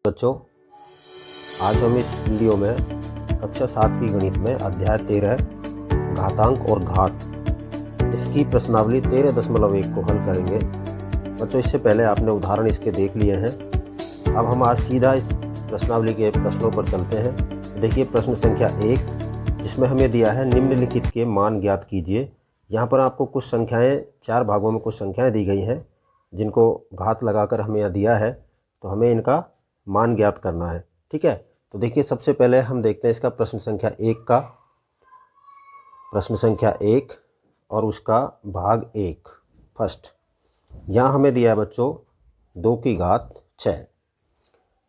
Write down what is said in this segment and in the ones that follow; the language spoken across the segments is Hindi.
बच्चों, आज हम इस वीडियो में कक्षा 7 की गणित में अध्याय 13 घातांक और घात, इसकी प्रश्नावली 13.1 को हल करेंगे। बच्चों, इससे पहले आपने उदाहरण इसके देख लिए हैं। अब हम आज सीधा इस प्रश्नावली के प्रश्नों पर चलते हैं। देखिए प्रश्न संख्या 1, जिसमें हमें दिया है निम्नलिखित के मान ज्ञात कीजिए। यहाँ पर आपको कुछ संख्याएँ, 4 भागों में कुछ संख्याएँ दी गई हैं, जिनको घात लगाकर हमें यह दिया है, तो हमें इनका मान ज्ञात करना है। ठीक है, तो देखिए सबसे पहले हम देखते हैं इसका प्रश्न संख्या 1 का, प्रश्न संख्या 1 और उसका भाग 1 फर्स्ट। यहाँ हमें दिया है बच्चों 2 की घात 6।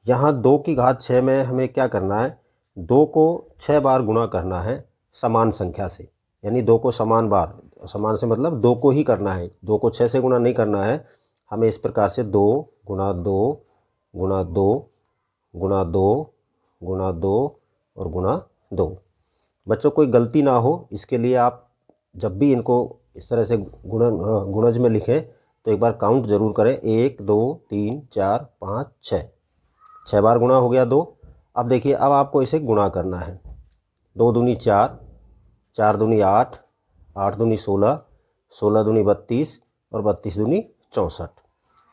यहाँ 2 की घात 6 में हमें क्या करना है, 2 को 6 बार गुणा करना है समान संख्या से, यानी 2 को समान बार, समान से मतलब 2 को ही करना है, 2 को 6 से गुणा नहीं करना है। हमें इस प्रकार से 2 गुणा 2 गुणा 2 गुणा 2 गुणा 2 और गुणा 2। बच्चों कोई गलती ना हो, इसके लिए आप जब भी इनको इस तरह से गुणज में लिखें तो एक बार काउंट जरूर करें। 1 2 3 4 5 6, 6 बार गुणा हो गया 2। अब देखिए, अब आपको इसे गुणा करना है। 2 दूनी 4, 4 दूनी 8, 8 दूनी 16, 16 दूनी 32 और 32 दूनी 64।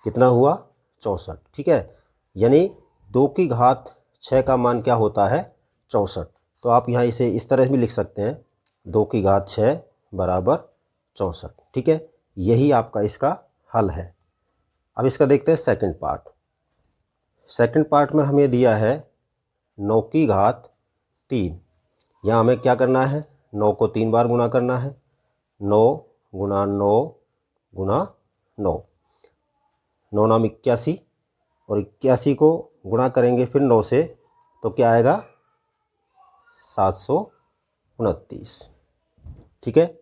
कितना हुआ? 64। ठीक है, यानी 2 की घात 6 का मान क्या होता है? 64। तो आप यहाँ इसे इस तरह भी लिख सकते हैं, 2 की घात 6 बराबर 64। ठीक है, यही आपका इसका हल है। अब इसका देखते हैं सेकंड पार्ट। सेकंड पार्ट में हमें दिया है 9 की घात 3। यहाँ हमें क्या करना है, 9 को 3 बार गुणा करना है। 9 गुणा 9 गुणा 9, 9 नाम 81, और 81 को गुणा करेंगे फिर 9 से, तो क्या आएगा? 729। ठीक है,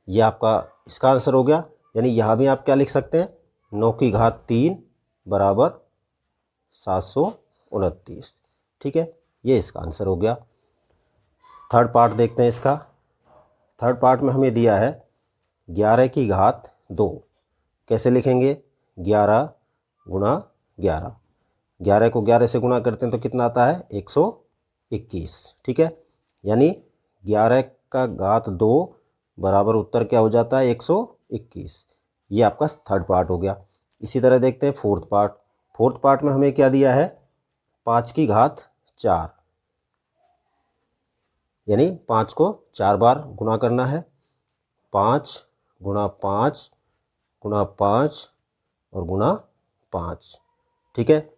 ये आपका इसका आंसर हो गया। यानी यहाँ भी आप क्या लिख सकते हैं, 9 की घात 3 बराबर 729। ठीक है, ये इसका आंसर हो गया। थर्ड पार्ट देखते हैं इसका। थर्ड पार्ट में हमें दिया है 11 की घात 2। कैसे लिखेंगे? 11 गुणा 11, 11 को 11 से गुणा करते हैं तो कितना आता है? 121। ठीक है, यानी 11 का घात 2 बराबर उत्तर क्या हो जाता है? 121। ये आपका थर्ड पार्ट हो गया। इसी तरह देखते हैं फोर्थ पार्ट। फोर्थ पार्ट में हमें क्या दिया है? 5 की घात 4, यानी 5 को 4 बार गुणा करना है। 5 गुणा 5 गुणा 5 और गुणा 5। ठीक है,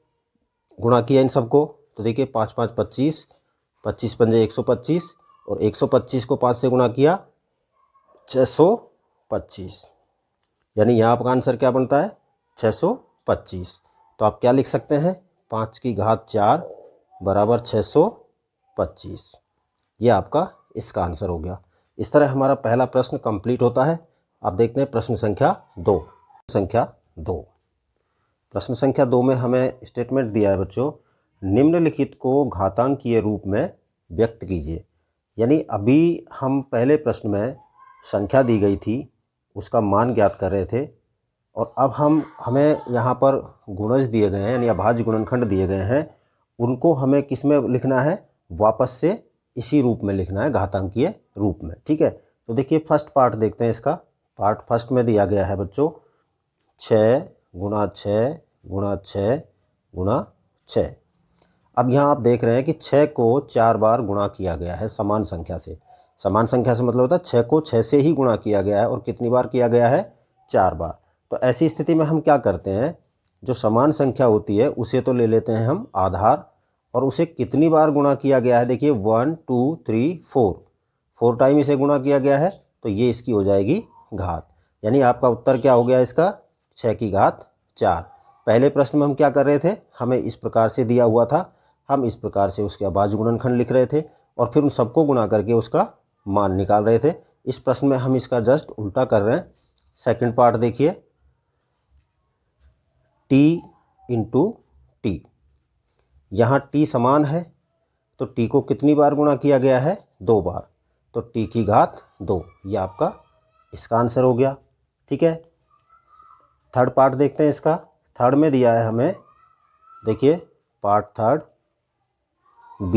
गुणा किया इन सबको, तो देखिए 5 5 25, 25 पंजे 125, और 125 को 5 से गुणा किया 625। यानी यहाँ आपका आंसर क्या बनता है? 625। तो आप क्या लिख सकते हैं? 5 की घात 4 बराबर 625। ये आपका इसका आंसर हो गया। इस तरह हमारा पहला प्रश्न कंप्लीट होता है। अब देखते हैं प्रश्न संख्या 2। संख्या 2, प्रश्न संख्या 2 में हमें स्टेटमेंट दिया है बच्चों, निम्नलिखित को घातांकीय रूप में व्यक्त कीजिए। यानी अभी हम पहले प्रश्न में संख्या दी गई थी, उसका मान ज्ञात कर रहे थे, और अब हमें यहाँ पर गुणज दिए गए हैं, यानी अभाज्य गुणनखंड दिए गए हैं, उनको हमें किस में लिखना है? वापस से इसी रूप में लिखना है, घातांकीय रूप में। ठीक है, तो देखिए फर्स्ट पार्ट देखते हैं इसका। पार्ट फर्स्ट में दिया गया है बच्चों 6 गुणा 6 गुणा 6 गुणा 6। अब यहाँ आप देख रहे हैं कि 6 को 4 बार गुणा किया गया है समान संख्या से। समान संख्या से मतलब होता है 6 को 6 से ही गुणा किया गया है, और कितनी बार किया गया है? 4 बार। तो ऐसी स्थिति में हम क्या करते हैं, जो समान संख्या होती है उसे तो ले लेते हैं हम आधार, और उसे कितनी बार गुणा किया गया है, देखिए 1 2 3 4 टाइम इसे गुणा किया गया है, तो ये इसकी हो जाएगी घात। यानी आपका उत्तर क्या हो गया इसका? 6 की घात 4। पहले प्रश्न में हम क्या कर रहे थे, हमें इस प्रकार से दिया हुआ था, हम इस प्रकार से उसके अभाज्य गुणनखंड लिख रहे थे, और फिर उन सबको गुणा करके उसका मान निकाल रहे थे। इस प्रश्न में हम इसका जस्ट उल्टा कर रहे हैं। सेकंड पार्ट देखिए, t इंटू टी। यहाँ t समान है, तो t को कितनी बार गुणा किया गया है? 2 बार, तो t की घात 2। ये आपका इसका आंसर हो गया। ठीक है, थर्ड पार्ट देखते हैं इसका। थर्ड में दिया है हमें, देखिए part third b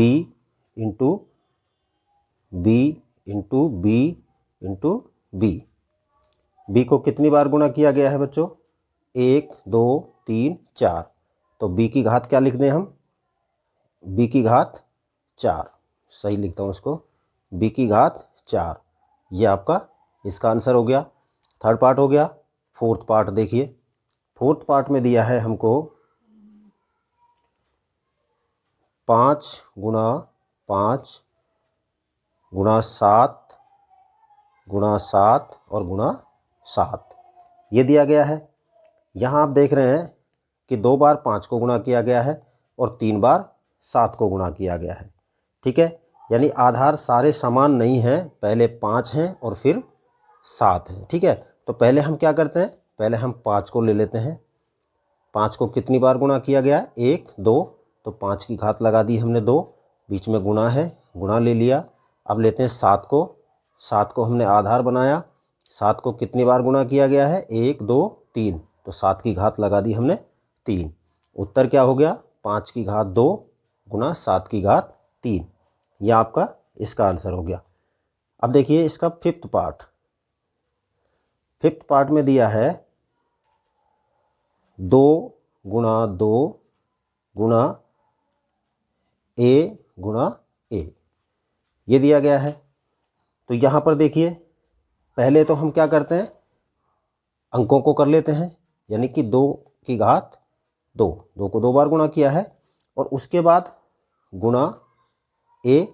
into B into B into B. B को कितनी बार गुणा किया गया है बच्चों? 1 2 3 4। तो बी की घात क्या लिख दें हम? बी की घात 4। सही लिखता हूँ इसको, बी की घात 4। ये आपका इसका आंसर हो गया। थर्ड पार्ट हो गया। फोर्थ पार्ट देखिए। फोर्थ पार्ट में दिया है हमको 5 गुणा 5 गुणा 7 गुणा 7 और गुणा 7 ये दिया गया है। यहाँ आप देख रहे हैं कि 2 बार 5 को गुणा किया गया है और 3 बार 7 को गुणा किया गया है। ठीक है, यानी आधार सारे समान नहीं हैं, पहले 5 हैं और फिर 7 हैं। ठीक है, तो पहले हम क्या करते हैं, पहले हम 5 को ले लेते हैं। 5 को कितनी बार गुणा किया गया है? 1 2। तो 5 की घात लगा दी हमने 2, बीच में गुणा है, गुणा ले लिया। अब लेते हैं 7 को। 7 को हमने आधार बनाया। 7 को कितनी बार गुणा किया गया है? 1 2 3। तो 7 की घात लगा दी हमने 3। उत्तर क्या हो गया? 5 की घात 2 गुणा 7 की घात 3। यह आपका इसका आंसर हो गया। अब देखिए इसका फिफ्थ पार्ट। फिफ्थ पार्ट में दिया है 2 गुणा 2 गुणा ए गुणा ए, ये दिया गया है। तो यहाँ पर देखिए पहले तो हम क्या करते हैं, अंकों को कर लेते हैं, यानी कि 2 की घात 2, 2 को 2 बार गुणा किया है और उसके बाद गुणा ए,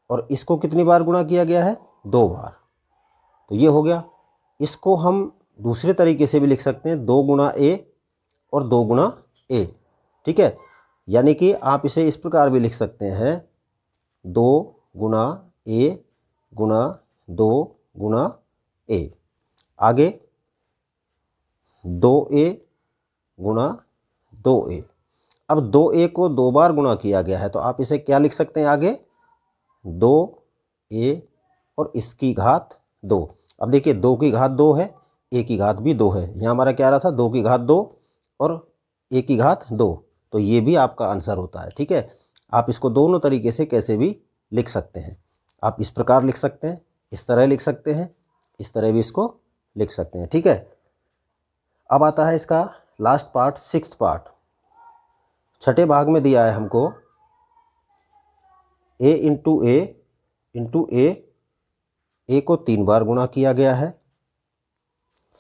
और इसको कितनी बार गुणा किया गया है? 2 बार। तो ये हो गया। इसको हम दूसरे तरीके से भी लिख सकते हैं, 2 गुणा ए और 2 गुणा ए। ठीक है, यानी कि आप इसे इस प्रकार भी लिख सकते हैं, 2 गुणा ए गुणा 2 गुणा ए। आगे 2a गुणा 2a। अब 2a को 2 बार गुणा किया गया है, तो आप इसे क्या लिख सकते हैं आगे? 2a और इसकी घात 2। अब देखिए 2 की घात 2 है, a की घात भी 2 है। यहाँ हमारा क्या रहा था? 2 की घात 2 और a की घात 2। तो ये भी आपका आंसर होता है। ठीक है, आप इसको दोनों तरीके से कैसे भी लिख सकते हैं। आप इस प्रकार लिख सकते हैं, इस तरह लिख सकते हैं, इस तरह भी इसको लिख सकते हैं। ठीक है, अब आता है इसका लास्ट पार्ट, सिक्स्थ पार्ट। छठे भाग में दिया है हमको a इंटू ए, ए को 3 बार गुणा किया गया है।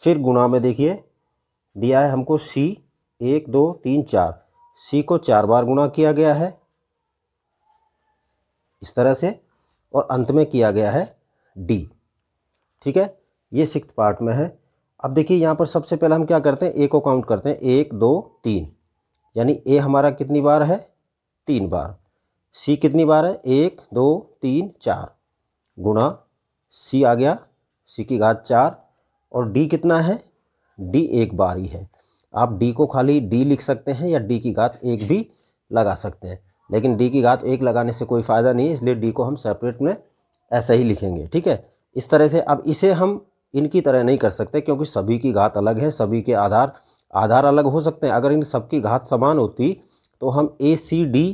फिर गुणा में देखिए दिया है हमको c, 1 2 3 4। c को 4 बार गुणा किया गया है इस तरह से, और अंत में किया गया है d। ठीक है, ये सिक्स्थ पार्ट में है। अब देखिए यहाँ पर सबसे पहले हम क्या करते हैं, a को काउंट करते हैं, 1 2 3, यानी a हमारा कितनी बार है? 3 बार। c कितनी बार है? 1 2 3 4 गुणा c आ गया, c की घात 4, और d कितना है? d 1 बार ही है। आप d को खाली d लिख सकते हैं या d की घात 1 भी लगा सकते हैं, लेकिन d की घात 1 लगाने से कोई फ़ायदा नहीं है, इसलिए d को हम सेपरेट में ऐसा ही लिखेंगे। ठीक है, इस तरह से। अब इसे हम इनकी तरह नहीं कर सकते, क्योंकि सभी की घात अलग है, सभी के आधार अलग हो सकते हैं। अगर इन सबकी घात समान होती तो हम ACD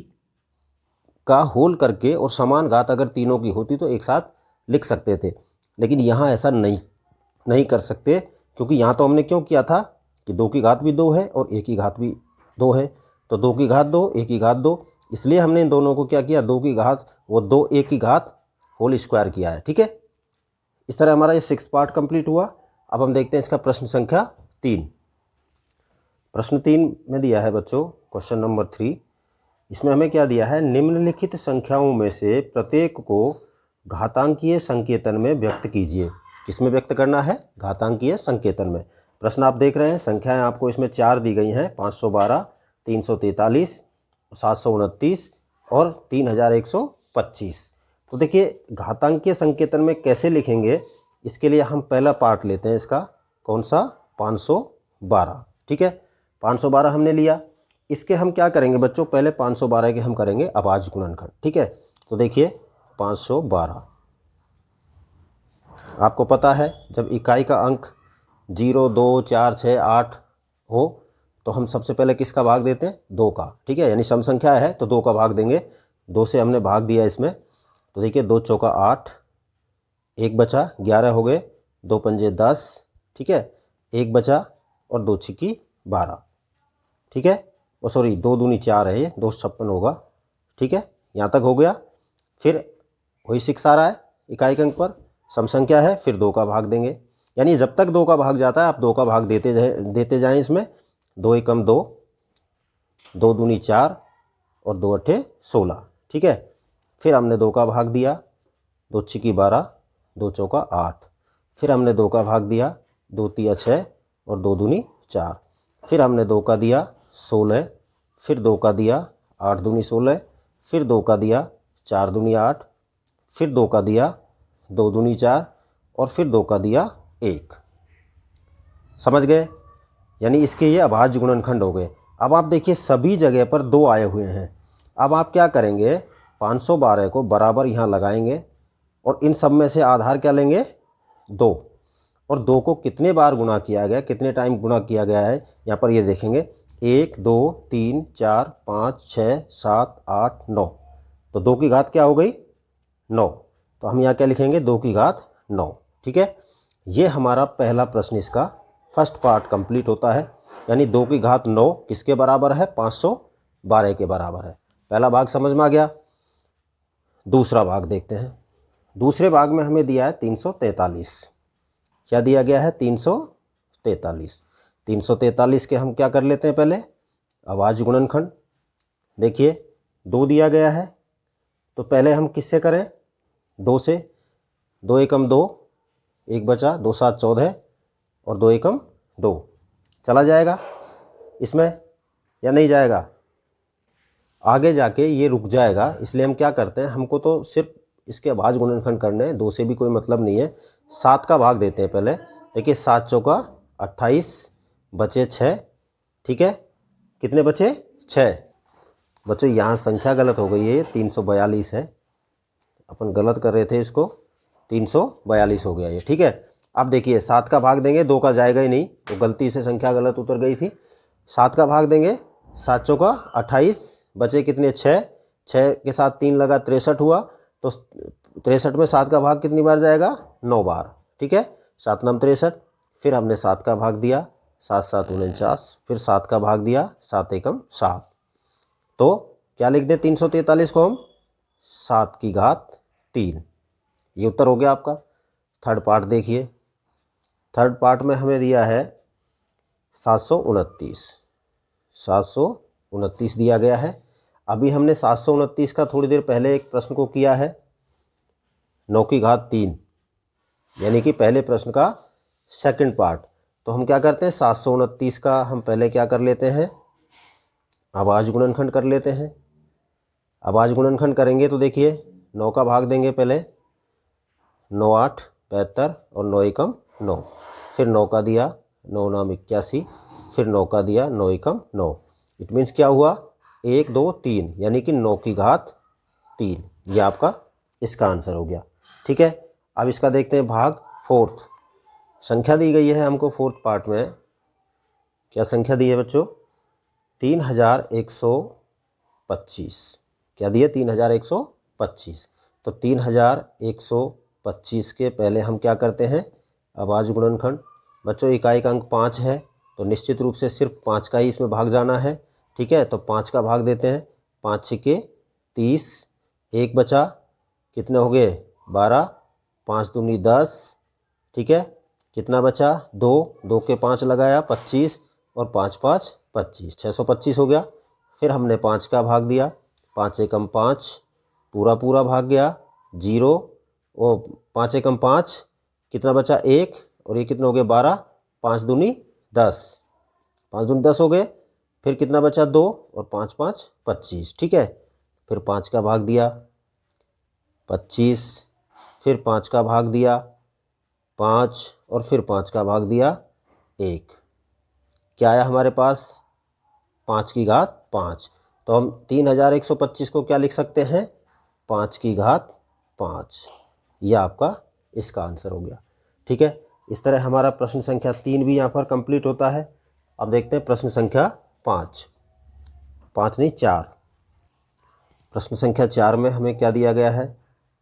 का होल करके और समान घात अगर तीनों की होती तो एक साथ लिख सकते थे, लेकिन यहाँ ऐसा नहीं कर सकते, क्योंकि यहाँ तो हमने क्यों किया था कि 2 की घात भी 2 है और a की घात भी 2 है। तो 2 की घात 2, a की घात 2, इसलिए हमने इन दोनों को क्या किया, 2 की घात वो 2a की घात होल स्क्वायर किया है। ठीक है, इस तरह हमारा ये सिक्स्थ पार्ट कंप्लीट हुआ। अब हम देखते हैं इसका प्रश्न संख्या 3। प्रश्न 3 में दिया है बच्चों, क्वेश्चन नंबर 3। इसमें हमें क्या दिया है, निम्नलिखित संख्याओं में से प्रत्येक को घातांकीय संकेतन में व्यक्त कीजिए। किसमें व्यक्त करना है? घातांकीय संकेतन में। प्रश्न आप देख रहे हैं, संख्याएं आपको इसमें 4 दी गई हैं, 512, 343, 729 और 3125। तो देखिए घातांकीय संकेतन में कैसे लिखेंगे, इसके लिए हम पहला पार्ट लेते हैं इसका। कौन सा? 512। ठीक है, 512 हमने लिया। इसके हम क्या करेंगे बच्चों, पहले 512 के हम करेंगे अभाज्य गुणनखंड। ठीक है, तो देखिए 512, आपको पता है जब इकाई का अंक 0 2 4 6 8 हो तो हम सबसे पहले किसका भाग देते हैं, 2 का, ठीक है। यानी सम संख्या है तो 2 का भाग देंगे। 2 से हमने भाग दिया इसमें, तो देखिए 2 चौका 8, 1 बचा, 11 हो गए, 2 पंजे 10, ठीक है, 1 बचा और 2 छिक्की 12, ठीक है। और सॉरी 2 दूनी 4 है, ये 256 होगा, ठीक है। यहाँ तक हो गया। फिर वही 6 आ रहा है इकाई अंक पर, सम संख्या है, फिर 2 का भाग देंगे। यानी जब तक 2 का भाग जाता है आप 2 का भाग देते जाएं इसमें। 2 एकम 2, 2 दूनी 4 और 2 अट्ठे 16, ठीक है। फिर हमने 2 का भाग दिया, 2 छिक्की 12, 2 चौका 8। फिर हमने 2 का भाग दिया, 2 तिया 6 और 2 दूनी 4। फिर हमने 2 का दिया 16, फिर 2 का दिया 8 दूनी 16, फिर 2 का दिया 4 दूनी 8, फिर 2 का दिया 2 दूनी 4 और फिर 2 का दिया 1। समझ गए? यानी इसके ये अभाज्य गुणनखंड हो गए। अब आप देखिए सभी जगह पर 2 आए हुए हैं। अब आप क्या करेंगे, 512 को बराबर यहाँ लगाएंगे और इन सब में से आधार क्या लेंगे, 2। और 2 को कितने बार गुणा किया गया, कितने टाइम गुणा किया गया है, यहाँ पर ये देखेंगे 1 2 3 4 5 6 7 8 9। तो 2 की घात क्या हो गई, 9। तो हम यहाँ क्या लिखेंगे, 2 की घात 9, ठीक है। ये हमारा पहला प्रश्न इसका फर्स्ट पार्ट कंप्लीट होता है। यानी 2 की घात 9 किसके बराबर है, 512 के बराबर है। पहला भाग समझ में आ गया। दूसरा भाग देखते हैं। दूसरे भाग में हमें दिया है 343। क्या दिया गया है, 343। 343 के हम क्या कर लेते हैं, पहले अभाज्य गुणनखंड। देखिए 2 दिया गया है तो पहले हम किससे करें, 2 से। 2 एकम 2, 1 बचा, 2 7 14 और 2 एकम 2। चला जाएगा इसमें या नहीं जाएगा, आगे जाके ये रुक जाएगा। इसलिए हम क्या करते हैं, हमको तो सिर्फ इसके अभाज्य गुणनखंड करने हैं, 2 से भी कोई मतलब नहीं है। 7 का भाग देते हैं पहले। देखिए 7 चौका 28, बचे 6, ठीक है। कितने बचे, 6। बच्चों यहाँ संख्या गलत हो गई है, 342 है, अपन गलत कर रहे थे इसको, 342 हो गया ये, ठीक है। अब देखिए 7 का भाग देंगे, 2 का जाएगा ही नहीं, तो गलती से संख्या गलत उतर गई थी। 7 का भाग देंगे, 7 चौका 28, बचे कितने, 6। 6 के साथ 3 लगा, 63 हुआ। तो 63 में 7 का भाग कितनी बार जाएगा, 9 बार, ठीक है। 7 नाम 63। फिर हमने 7 का भाग दिया, 7 7 49। फिर 7 का भाग दिया, 7 एकम 7। तो क्या लिख दें 343 को हम, 7 की घात 3। ये उत्तर हो गया आपका। थर्ड पार्ट देखिए। थर्ड पार्ट में हमें दिया है 729। 729 दिया गया है। अभी हमने 729 का थोड़ी देर पहले एक प्रश्न को किया है, 9 की घात 3, यानी कि पहले प्रश्न का सेकंड पार्ट। तो हम क्या करते हैं, 729 का हम पहले क्या कर लेते हैं, अभाज्य गुणनखंड कर लेते हैं। अभाज्य गुणनखंड करेंगे तो देखिए 9 का भाग देंगे पहले, 9 8 75 और 9 एकम 9। फिर 9 का दिया, 9 नाम 81। फिर 9 का दिया, 9 एकम 9। इट मीन्स क्या हुआ, 1 2 3, यानी कि 9 की घात 3। ये आपका इसका आंसर हो गया, ठीक है। अब इसका देखते हैं भाग फोर्थ। संख्या दी गई है हमको फोर्थ पार्ट में। क्या संख्या दी है बच्चों, 3125। क्या दिया, 3125। तो 3125 के पहले हम क्या करते हैं, अभाज्य गुणनखंड। बच्चों इकाई का अंक 5 है, तो निश्चित रूप से सिर्फ 5 का ही इसमें भाग जाना है, ठीक है। तो 5 का भाग देते हैं, 5 छिके 30, 1 बचा, कितने हो गए 12, 5 दूनी 10, ठीक है। कितना बचा, 2, 2 के 5 लगाया 25 और 5 5 25, 625 हो गया। फिर हमने 5 का भाग दिया, 5 एकम 5, पूरा पूरा भाग गया, 0 और 5 एकम 5, कितना बचा 1 और ये कितना हो गया 12, 5 दूनी 10, 5 दूनी 10 हो गए। फिर कितना बचा 2 और 5 5 25, ठीक है। फिर 5 का भाग दिया 25, फिर 5 का भाग दिया 5 और फिर 5 का भाग दिया 1। क्या आया हमारे पास, 5 की घात 5। तो हम 3125 को क्या लिख सकते हैं, 5 की घात 5। यह आपका इसका आंसर हो गया, ठीक है। इस तरह हमारा प्रश्न संख्या 3 भी यहाँ पर कंप्लीट होता है। अब देखते हैं प्रश्न संख्या 5 नहीं 4। प्रश्न संख्या 4 में हमें क्या दिया गया है,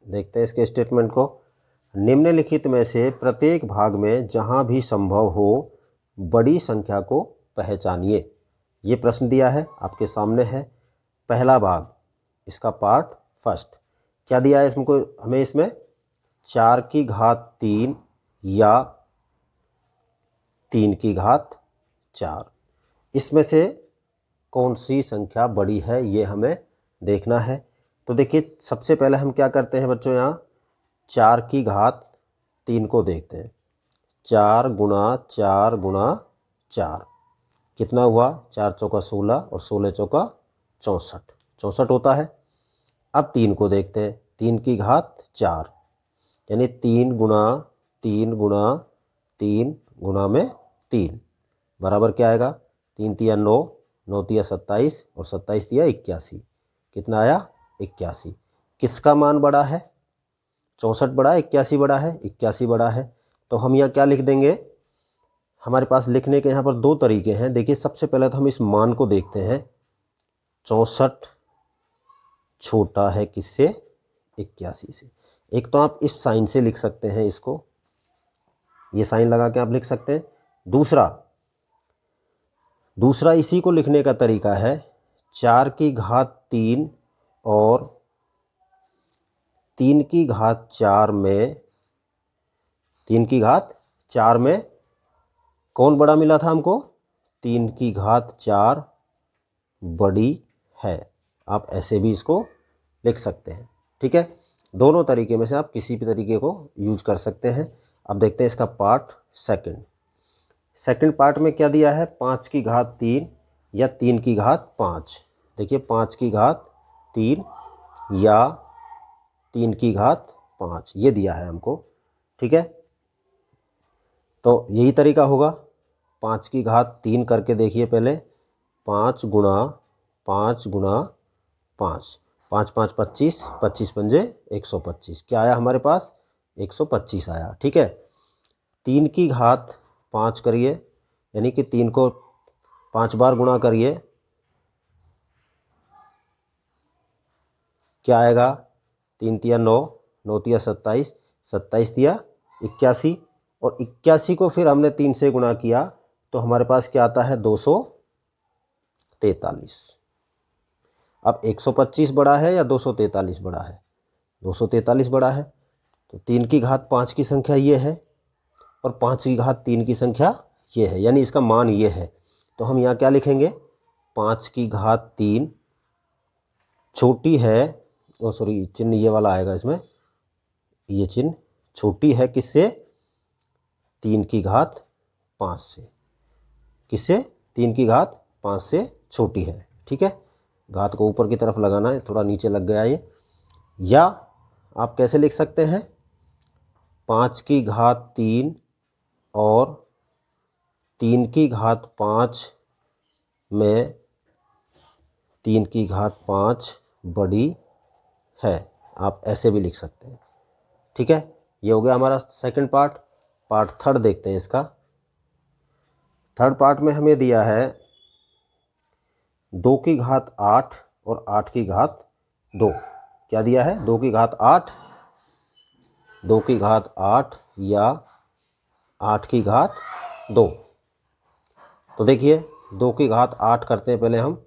देखते हैं इसके स्टेटमेंट को। निम्नलिखित में से प्रत्येक भाग में जहां भी संभव हो बड़ी संख्या को पहचानिए। ये प्रश्न दिया है, आपके सामने है। पहला भाग, इसका पार्ट फर्स्ट, क्या दिया है इसमें हमें इसमें 4 की घात 3 या 3 की घात 4। इसमें से कौन सी संख्या बड़ी है ये हमें देखना है। तो देखिए सबसे पहले हम क्या करते हैं बच्चों, यहाँ 4 की घात 3 को देखते हैं। 4 गुणा 4 गुणा 4 कितना हुआ, 4 चौका 16 और 16 चौका 64 होता है। अब 3 को देखते हैं, 3 की घात 4 यानी 3 गुणा 3 गुणा 3 गुणा में 3 बराबर क्या आएगा, 3 तिया 9, 9 तिया 27 और 27 तिया 81। कितना आया, 81। किसका मान बड़ा है, 64 बड़ा है 81 बड़ा है, 81 बड़ा है। तो हम यहाँ क्या लिख देंगे, हमारे पास लिखने के यहाँ पर दो तरीके हैं। देखिए सबसे पहले तो हम इस मान को देखते हैं, 64 छोटा है किससे, 81 से। एक तो आप इस साइन से लिख सकते हैं, इसको ये साइन लगा के आप लिख सकते हैं। दूसरा इसी को लिखने का तरीका है, 4 की घात 3 और 3 की घात 4 में, 3 की घात 4 में कौन बड़ा मिला था हमको, 3 की घात 4 बड़ी है। आप ऐसे भी इसको लिख सकते हैं, ठीक है। दोनों तरीके में से आप किसी भी तरीके को यूज कर सकते हैं। अब देखते हैं इसका पार्ट सेकंड पार्ट में क्या दिया है, 5 की घात 3 या 3 की घात 5। देखिए 5 की घात 3 या 3 की घात 5 ये दिया है हमको, ठीक है। तो यही तरीका होगा, 5 की घात 3 करके देखिए पहले, 5 गुणा 5 गुणा 5, 5 5 25, 25 पंजे 125, क्या आया हमारे पास, 125 आया, ठीक है। 3 की घात 5 करिए, यानी कि 3 को 5 बार गुणा करिए, क्या आएगा, 3 तिया 9, 9 तिया 27, 27 तिया 81 और 81 को फिर हमने 3 से गुणा किया तो हमारे पास क्या आता है, 243। अब 125 बड़ा है या 243 बड़ा है, 243 बड़ा है। तो 3 की घात 5 की संख्या ये है और 5 की घात 3 की संख्या ये है, यानी इसका मान ये है। तो हम यहाँ क्या लिखेंगे, 5 की घात 3 छोटी है, सॉरी चिन्ह ये वाला आएगा इसमें, ये चिन्ह छोटी है किससे, 3 की घात 5 से। किससे, 3 की घात 5 से छोटी है, ठीक है। घात को ऊपर की तरफ लगाना है, थोड़ा नीचे लग गया ये। या आप कैसे लिख सकते हैं, 5 की घात 3 और 3 की घात 5 में 3 की घात 5 बड़ी है, आप ऐसे भी लिख सकते हैं, ठीक है। ये हो गया हमारा सेकंड पार्ट थर्ड देखते हैं इसका। थर्ड पार्ट में हमें दिया है 2 की घात 8 और 8 की घात 2। क्या दिया है, 2 की घात 8, 2 की घात 8 या 8 की घात 2। तो देखिए 2 की घात 8 करते हैं पहले हम,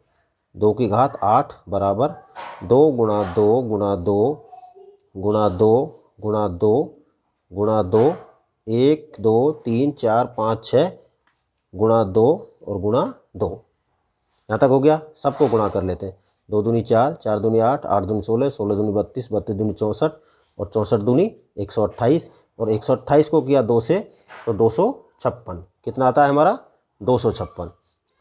2 की घात 8 बराबर 2 गुणा 2 गुणा 2 गुणा 2 गुणा 2 गुणा 2, 1 2 3 4 5 6 गुणा 2 और गुणा 2। यहाँ तक हो गया, सबको गुणा कर लेते हैं। 2 दूनी 4, 4 दूनी 8, 8 दूनी 16, 16 दूनी 32, 32 दूनी 64 और 64 दूनी 128 और 128 को किया 2 से तो 256। कितना आता है हमारा, 256।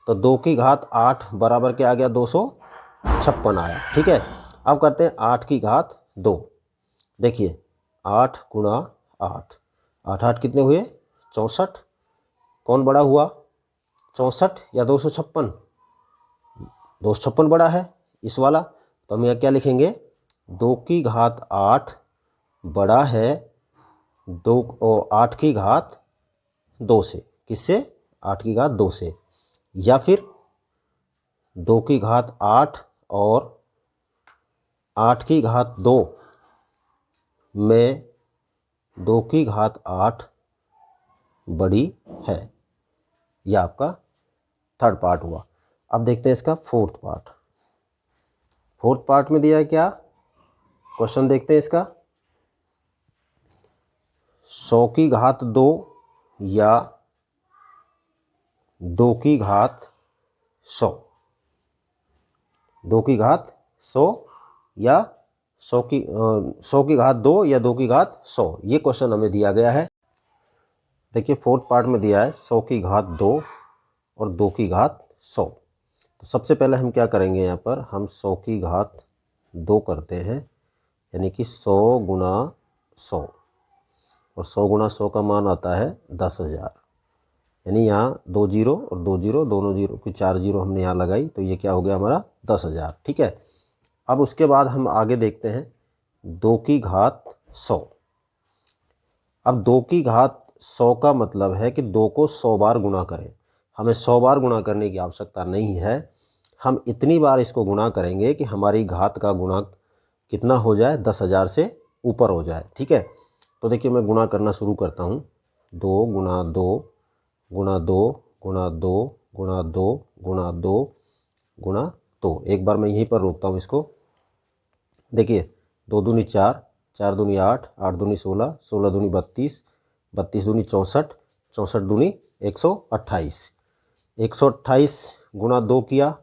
तो 2 की घात 8 बराबर क्या आ गया, 256 आया, ठीक है। अब करते हैं 8 की घात 2। देखिए 8 गुणा 8, 8 8 कितने हुए, 64। कौन बड़ा हुआ, 64 या 256, 256 बड़ा है इस वाला। तो हम यहाँ क्या लिखेंगे, 2 की घात 8 बड़ा है 8 की घात 2 से। किससे, 8 की घात 2 से। या फिर 2 की घात 8 और 8 की घात 2 में 2 की घात 8 बड़ी है। यह आपका थर्ड पार्ट हुआ। अब देखते हैं इसका फोर्थ पार्ट। फोर्थ पार्ट में दिया है क्या, क्वेश्चन देखते हैं इसका। 100 की घात 2 या 2 की घात 100, 2 की घात 100 या 100 की घात 2 या 2 की घात 100, ये क्वेश्चन हमें दिया गया है। देखिए फोर्थ पार्ट में दिया है 100 की घात 2 और 2 की घात 100। तो सबसे पहले हम क्या करेंगे, यहाँ पर हम 100 की घात 2 करते हैं, यानी कि 100 गुणा 100, और 100 गुणा 100 का मान आता है 10,000। यानी यहाँ 2 जीरो और 2 जीरो, दोनों जीरो की 4 जीरो हमने यहाँ लगाई, तो ये क्या हो गया हमारा 10,000। ठीक है। अब उसके बाद हम आगे देखते हैं 2 की घात 100। अब 2 की घात 100 का मतलब है कि 2 को 100 बार गुणा करें। हमें 100 बार गुणा करने की आवश्यकता नहीं है, हम इतनी बार इसको गुणा करेंगे कि हमारी घात का गुणा कितना हो जाए, 10,000 से ऊपर हो जाए। ठीक है। तो देखिए मैं गुणा करना शुरू करता हूँ। 2 गुणा 2 गुणा 2 गुणा 2 गुणा 2 गुणा 2 गुणा 2। एक बार मैं यहीं पर रोकता हूँ इसको। देखिए 2 दूनी 4, 4 दूनी 8, 8 दूनी 16, 16 दूनी 32, 32 दूनी 64, 64 दूनी 128, 128 गुणा 2 किया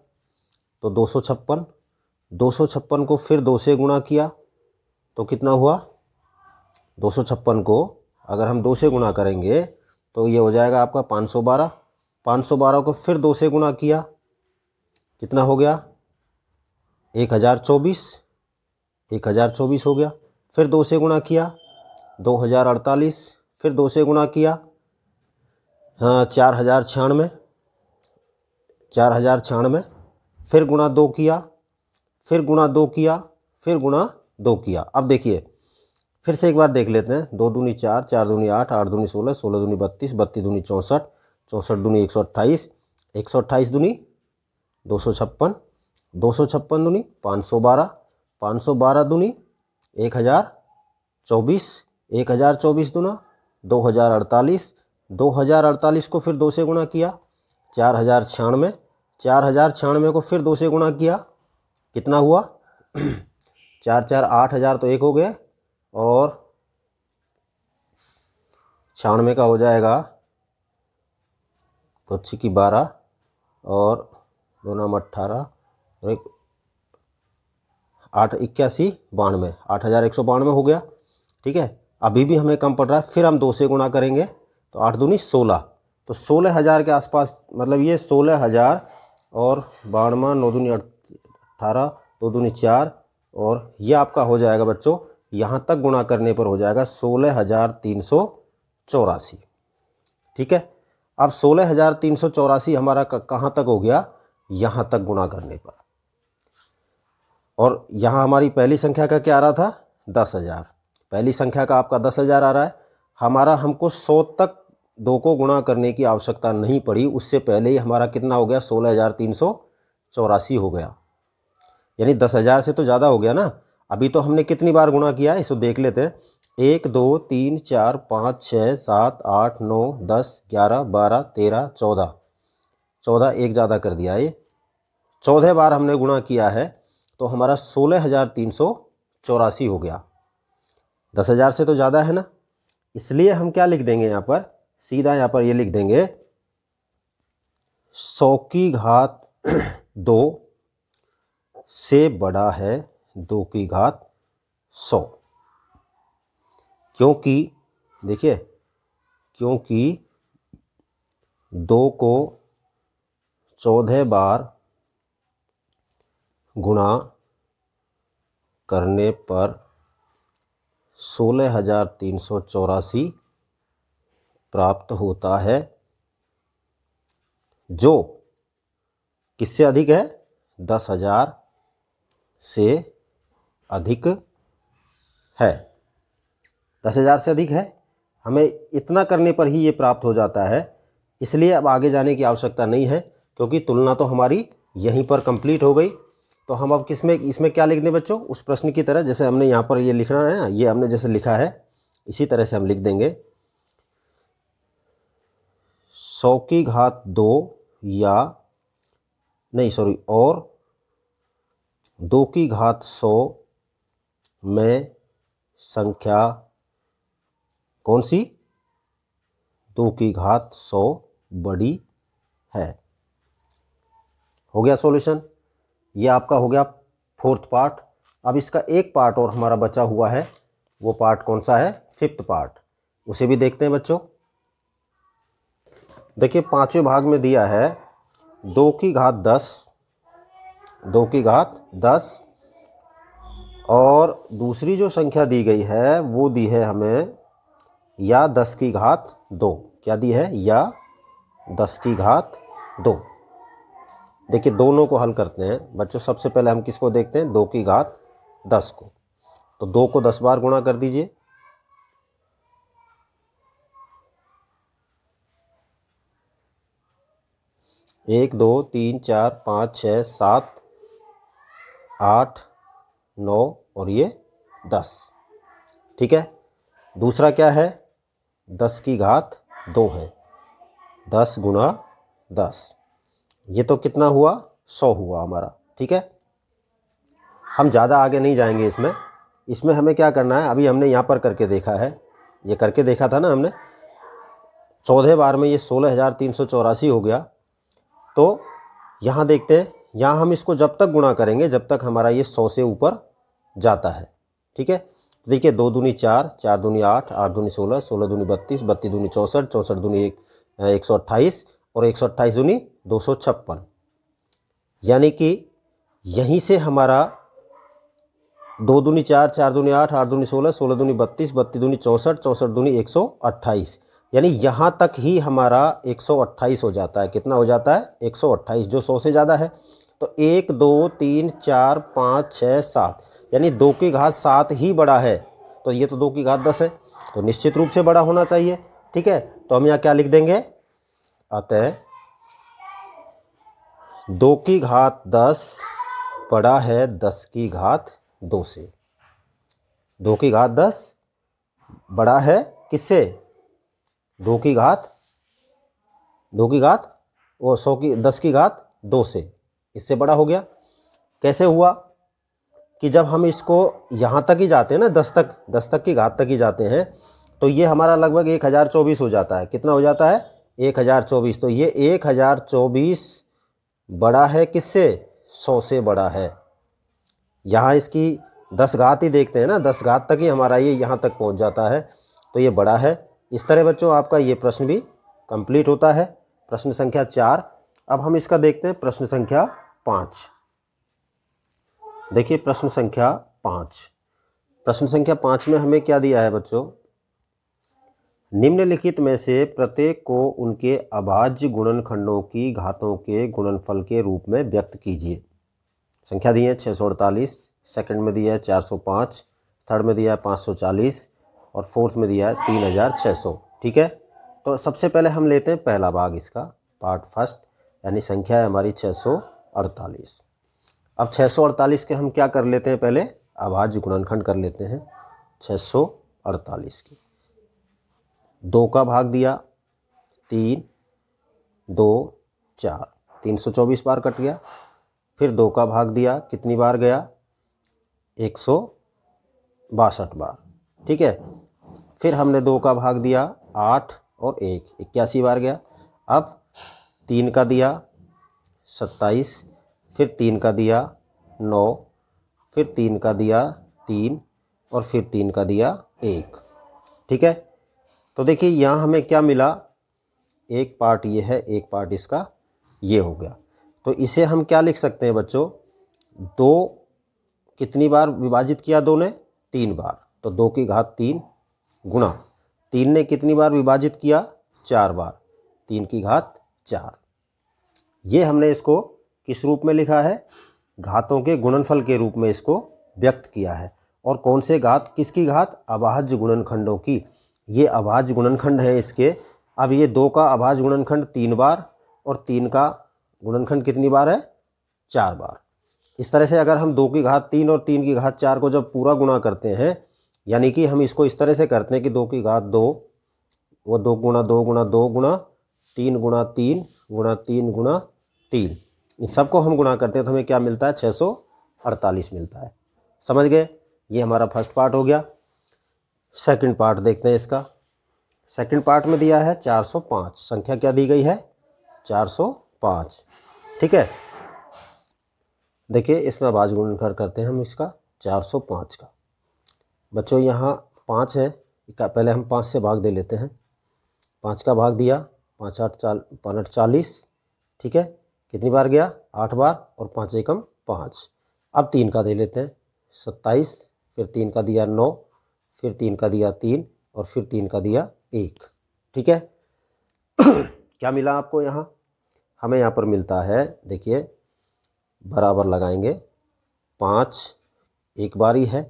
तो 256, 256 को फिर 2 से गुणा किया तो कितना हुआ, 256 को अगर हम 2 से गुणा करेंगे तो ये हो जाएगा आपका 512, 512 को फिर 2 से गुणा किया, कितना हो गया 1024, 1024 हो गया। फिर 2 से गुणा किया 2048, फिर 2 से गुणा किया 4096, 4096, फिर गुणा 2 किया, फिर गुणा 2 किया, फिर गुणा 2 किया। अब देखिए फिर से एक बार देख लेते हैं। 2 दूनी 4, 4 दूनी 8, 8 दूनी 16, 16 दूनी 32, 32 दूनी 64, 64 दूनी 128, 128 दूनी 256, 256 दूनी 512, 512 दूनी 1024, 1024 दूना 2048, 2048 को फिर 2 से गुणा किया 4096, 4096 को फिर 2 से गुणा किया, कितना हुआ 4 4 8000 तो एक हो गए, और 96 का हो जाएगा तो 6 की 12 और 2 नाम 18 और 1 8 81 92, 8192 हो गया। ठीक है। अभी भी हमें कम पड़ रहा है, फिर हम 2 से गुणा करेंगे तो 8 दूनी 16, तो 16,000 के आसपास, मतलब ये 16,000 और 92, 9 दूनी 18, 2 दूनी 4, और ये आपका हो जाएगा बच्चों, यहाँ तक गुणा करने पर हो जाएगा 16,384। ठीक है। अब 16,384 हमारा कहाँ तक हो गया, यहाँ तक गुणा करने पर। और यहाँ हमारी पहली संख्या का क्या आ रहा था, 10,000। पहली संख्या का आपका 10,000 आ रहा है। हमारा हमको 100 तक 2 को गुणा करने की आवश्यकता नहीं पड़ी, उससे पहले ही हमारा कितना हो गया, 16,384 हो गया। यानी 10,000 से तो ज़्यादा हो गया ना। अभी तो हमने कितनी बार गुणा किया है इसको देख लेते हैं। 1 2 3 4 5 6 7 8 9 10 11 12 13 14, 14 एक ज़्यादा कर दिया। ये 14 बार हमने गुणा किया है, तो हमारा 16,384 हो गया। 10,000 से तो ज़्यादा है ना, इसलिए हम क्या लिख देंगे यहाँ पर, सीधा यहाँ पर ये लिख देंगे 100 की घात 2 से बड़ा है 2 की घात 100। क्योंकि देखिए, क्योंकि 2 को 14 बार गुणा करने पर 16,384 प्राप्त होता है, जो किससे अधिक है, 10,000 से अधिक है। 10,000 से अधिक है, हमें इतना करने पर ही ये प्राप्त हो जाता है। इसलिए अब आगे जाने की आवश्यकता नहीं है, क्योंकि तुलना तो हमारी यहीं पर कंप्लीट हो गई। तो हम अब इसमें क्या लिख दें बच्चों, उस प्रश्न की तरह, जैसे हमने यहाँ पर ये लिखना है ना, ये हमने जैसे लिखा है इसी तरह से हम लिख देंगे 100 की घात 2 या नहीं सॉरी और 2 की घात 100 में संख्या कौन सी 2 की घात 100 बड़ी है। हो गया सॉल्यूशन, ये आपका हो गया 4th पार्ट। अब इसका एक पार्ट और हमारा बचा हुआ है, वो पार्ट कौन सा है 5th पार्ट, उसे भी देखते हैं बच्चों। देखिए 5वें भाग में दिया है 2 की घात 10, 2 की घात 10 और दूसरी जो संख्या दी गई है वो दी है हमें या 10 की घात 2। क्या दी है, या 10 की घात 2। देखिए दोनों को हल करते हैं बच्चों। सबसे पहले हम किसको देखते हैं, 2 की घात 10 को। तो 2 को 10 बार गुणा कर दीजिए, एक 2 3 4 5 6 7 8 9 और ये 10। ठीक है, दूसरा क्या है 10 की घात 2 है, 10 गुणा 10, ये तो कितना हुआ 100 हुआ हमारा। ठीक है, हम ज़्यादा आगे नहीं जाएंगे इसमें हमें क्या करना है, अभी हमने यहाँ पर करके देखा है, ये करके देखा था ना हमने 14 बार में ये 16,384 हो गया। तो यहाँ देखते हैं, यहाँ हम इसको जब तक गुणा करेंगे जब तक हमारा ये 100 से ऊपर जाता है। ठीक है, तो देखिए 2 दूनी 4, 4 दूनी 8, 8 दूनी 16, 16 दूनी 32, 32 दूनी 64, 64 दूनी 128 और 128 दूनी 256। यानी कि यहीं से हमारा 2 दूनी 4, 4 दूनी 8, 8 दूनी 16, 16 दूनी 32, 32 दूनी 64, 64 दूनी 128, यानी यहाँ तक ही हमारा 128 हो जाता है। कितना हो जाता है 128, जो 100 से ज़्यादा है। तो 1 2 3 4 5 6 7, यानी 2 की घात 7 ही बड़ा है। तो ये तो 2 की घात 10 है, तो निश्चित रूप से बड़ा होना चाहिए। ठीक है, तो हम यहाँ क्या लिख देंगे, अतः 2 की घात 10 बड़ा है 10 की घात 2 से। 2 की घात 10 बड़ा है किससे, 2 की घात वो 100 की 10 की घात 2 से, इससे बड़ा हो गया। कैसे हुआ कि जब हम इसको यहाँ तक ही जाते हैं ना 10 तक की घात तक ही जाते हैं, तो ये हमारा लगभग 1024 हो जाता है। कितना हो जाता है 1024। तो ये 1024 बड़ा है किससे, 100 से बड़ा है। यहाँ इसकी 10 घात ही देखते हैं ना, 10 घात तक ही हमारा ये यहाँ तक पहुँच जाता है, तो ये बड़ा है। इस तरह बच्चों आपका ये प्रश्न भी कंप्लीट होता है, प्रश्न संख्या 4। अब हम इसका देखते हैं प्रश्न संख्या 5। देखिए प्रश्न संख्या 5, प्रश्न संख्या 5 में हमें क्या दिया है बच्चों, निम्नलिखित में से प्रत्येक को उनके अभाज्य गुणनखंडों की घातों के गुणनफल के रूप में व्यक्त कीजिए। संख्या दी है 648, सेकंड में दिया है 405, थर्ड में दिया है 540 और फोर्थ में दिया है 3600। ठीक है, तो सबसे पहले हम लेते हैं पहला भाग इसका, पार्ट फर्स्ट, यानी संख्या है हमारी 648। अब 648 के हम क्या कर लेते हैं, पहले अभाज्य गुणनखंड कर लेते हैं 648 की। 2 का भाग दिया 3 2 4, 324 बार कट गया। फिर 2 का भाग दिया, कितनी बार गया 162 बार। ठीक है, फिर हमने 2 का भाग दिया 8 और 1, 81 बार गया। अब 3 का दिया 27, फिर 3 का दिया 9, फिर 3 का दिया 3 और फिर 3 का दिया 1। ठीक है, तो देखिए यहाँ हमें क्या मिला, एक पार्ट ये है, एक पार्ट इसका ये हो गया। तो इसे हम क्या लिख सकते हैं बच्चों, 2 कितनी बार विभाजित किया 2 ने, 3 बार। तो 2 की घात 3 गुणा 3 ने कितनी बार विभाजित किया, 4 बार, 3 की घात 4। ये हमने इसको किस रूप में लिखा है, घातों के गुणनफल के रूप में इसको व्यक्त किया है। और कौन से घात, किसकी घात, अभाज्य गुणनखंडों की। ये अभाज्य गुणनखंड है इसके। अब ये 2 का अभाज्य गुणनखंड 3 बार और 3 का गुणनखंड कितनी बार है, 4 बार। इस तरह से अगर हम 2 की घात 3 और 3 की घात 4 को जब पूरा गुणा करते हैं, यानी कि हम इसको इस तरह से करते हैं कि 2 की घात 2, वो 2 गुणा 2 गुणा 2 गुणा 3 गुणा 3 गुणा 3 गुणा 3, इन सबको हम गुणा करते हैं तो हमें क्या मिलता है, 648 मिलता है। समझ गए? ये हमारा फर्स्ट पार्ट हो गया। सेकंड पार्ट देखते हैं इसका। सेकंड पार्ट में दिया है 405, संख्या क्या दी गई है, 405। ठीक है, देखिए इसमें अभाज्य गुणनखंड करते हैं हम इसका 405 का। बच्चों यहाँ 5 है, पहले हम 5 से भाग दे लेते हैं। 5 का भाग दिया, 5 8 40, ठीक है, कितनी बार गया, 8 बार, और 5 एकम 5। अब 3 का दे लेते हैं, 27, फिर 3 का दिया 9, फिर 3 का दिया 3, और फिर 3 का दिया 1। ठीक है क्या मिला आपको यहाँ, हमें यहाँ पर मिलता है, देखिए बराबर लगाएंगे, 5 एक बारी है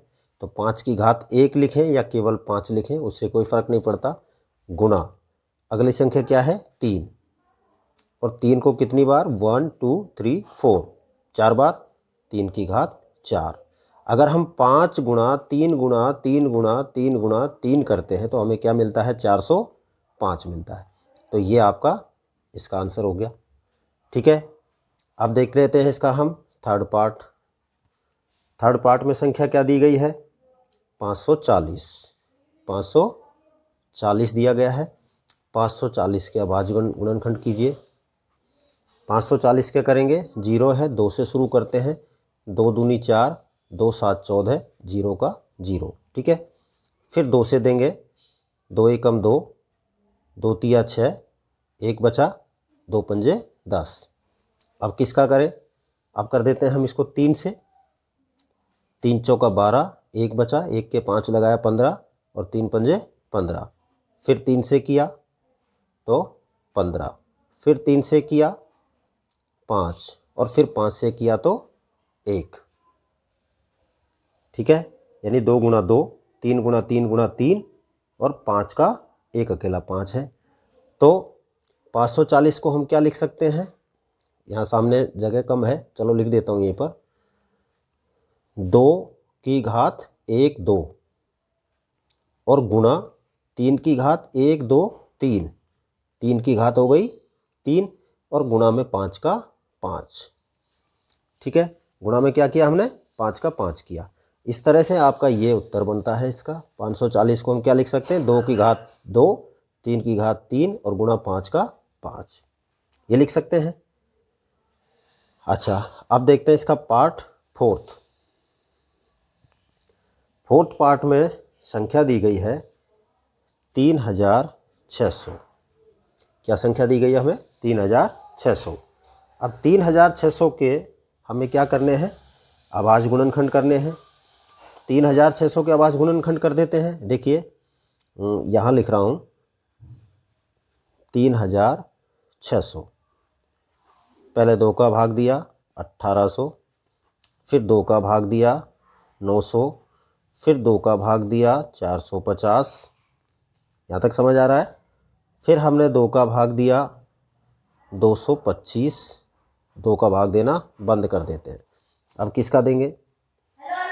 तो 5 की घात 1 लिखें या केवल 5 लिखें उससे कोई फ़र्क नहीं पड़ता, गुना अगली संख्या क्या है, 3, और 3 को कितनी बार, 1 2 3 4, 4 बार, 3 की घात 4। अगर हम 5 गुणा 3 गुणा 3 गुणा 3 गुणा 3 करते हैं तो हमें क्या मिलता है, 405 मिलता है। तो ये आपका इसका आंसर हो गया। ठीक है, अब देख लेते हैं इसका हम थर्ड पार्ट। थर्ड पार्ट में संख्या क्या दी गई है, 540। 540 दिया गया है। 540 के अभाज्य गुणनखंड कीजिए। 540 क्या करेंगे, 0 है, 2 से शुरू करते हैं, 2 दूनी 4, 2 7 14, 0 का 0। ठीक है, फिर 2 से देंगे, 2 एकम 2, 2 तिया 6, 1 बचा, 2 पंजे 10। अब किसका करें, अब कर देते हैं हम इसको 3 से, 3 चौका 12, 1 बचा, 1 के 5 लगाया 15, और 3 पंजे 15। फिर 3 से किया तो 15, फिर 3 से किया 5, और फिर 5 से किया तो 1। ठीक है, यानी 2 गुणा 2, 3 गुणा 3 गुणा 3, और 5 का एक अकेला 5 है। तो 540 को हम क्या लिख सकते हैं, यहाँ सामने जगह कम है, चलो लिख देता हूँ यहीं पर, 2 की घात 1 2, और गुणा 3 की घात 1 2 3, 3 की घात हो गई 3, और गुणा में 5 का 5। ठीक है, गुणा में क्या किया हमने, 5 का 5 किया। इस तरह से आपका ये उत्तर बनता है इसका। 540 को हम क्या लिख सकते हैं, 2 की घात 2, 3 की घात 3, और गुणा 5 का 5, ये लिख सकते हैं। अच्छा, अब देखते हैं इसका पार्ट फोर्थ। फोर्थ पार्ट में संख्या दी गई है 3600। क्या संख्या दी गई है हमें, 3600। अब 3600 के हमें क्या करने हैं, अभाज्य गुणनखंड करने हैं। 3600 के अभाज्य गुणनखंड कर देते हैं। देखिए यहाँ लिख रहा हूँ 3600, पहले 2 का भाग दिया 1800, फिर 2 का भाग दिया 900, फिर 2 का भाग दिया 450। यहाँ तक समझ आ रहा है। फिर हमने 2 का भाग दिया 225, 2 का भाग देना बंद कर देते हैं। अब किसका देंगे,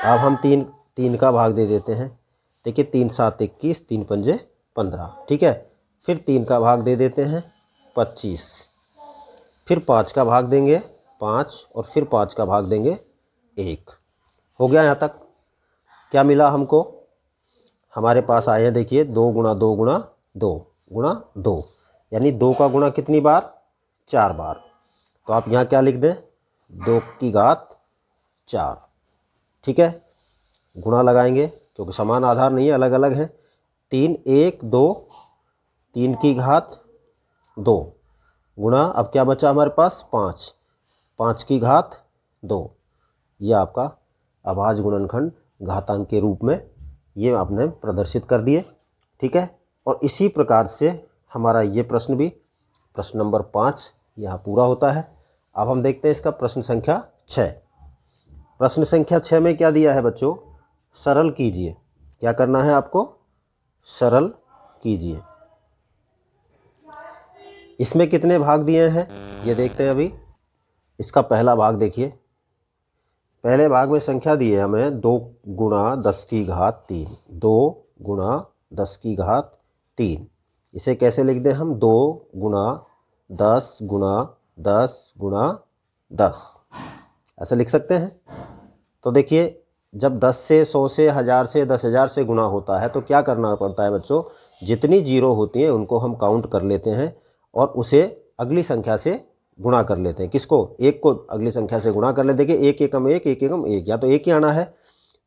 अब हम 3 का भाग दे देते हैं। देखिए 3 7 21, 3 पंजे 15। ठीक है, फिर 3 का भाग दे देते हैं 25, फिर 5 का भाग देंगे 5, और फिर 5 का भाग देंगे 1। हो गया यहाँ तक। क्या मिला हमको, हमारे पास आए हैं, देखिए 2 गुणा 2 गुणा 2 गुणा 2, यानी 2 का गुणा कितनी बार, 4 बार। तो आप यहाँ क्या लिख दें, 2 की घात 4। ठीक है, गुणा लगाएंगे क्योंकि समान आधार नहीं है, अलग अलग है। 3 1 2, 3 की घात 2, गुणा, अब क्या बचा हमारे पास, 5, 5 की घात 2। यह आपका अभाज्य गुणनखंड घातांक के रूप में ये आपने प्रदर्शित कर दिए। ठीक है, और इसी प्रकार से हमारा ये प्रश्न भी, प्रश्न नंबर 5 यहाँ पूरा होता है। अब हम देखते हैं इसका प्रश्न संख्या 6। प्रश्न संख्या 6 में क्या दिया है बच्चों, सरल कीजिए। क्या करना है आपको, सरल कीजिए। इसमें कितने भाग दिए हैं ये देखते हैं अभी। इसका पहला भाग देखिए। पहले भाग में संख्या दी है हमें 2 गुणा 10 की घात 3, 2 गुणा 10 की घात 3। इसे कैसे लिख दें हम? 2 गुणा 10 गुणा 10 गुणा 10, ऐसे लिख सकते हैं। तो देखिए, जब 10 से 100 से 1000 से 10,000 से गुणा होता है तो क्या करना पड़ता है बच्चों? जितनी जीरो होती हैं उनको हम काउंट कर लेते हैं और उसे अगली संख्या से गुणा कर लेते हैं। किसको? एक को अगली संख्या से गुणा कर लेते हैं कि एक एकम एक, एक एकम एक, या तो एक ही आना है।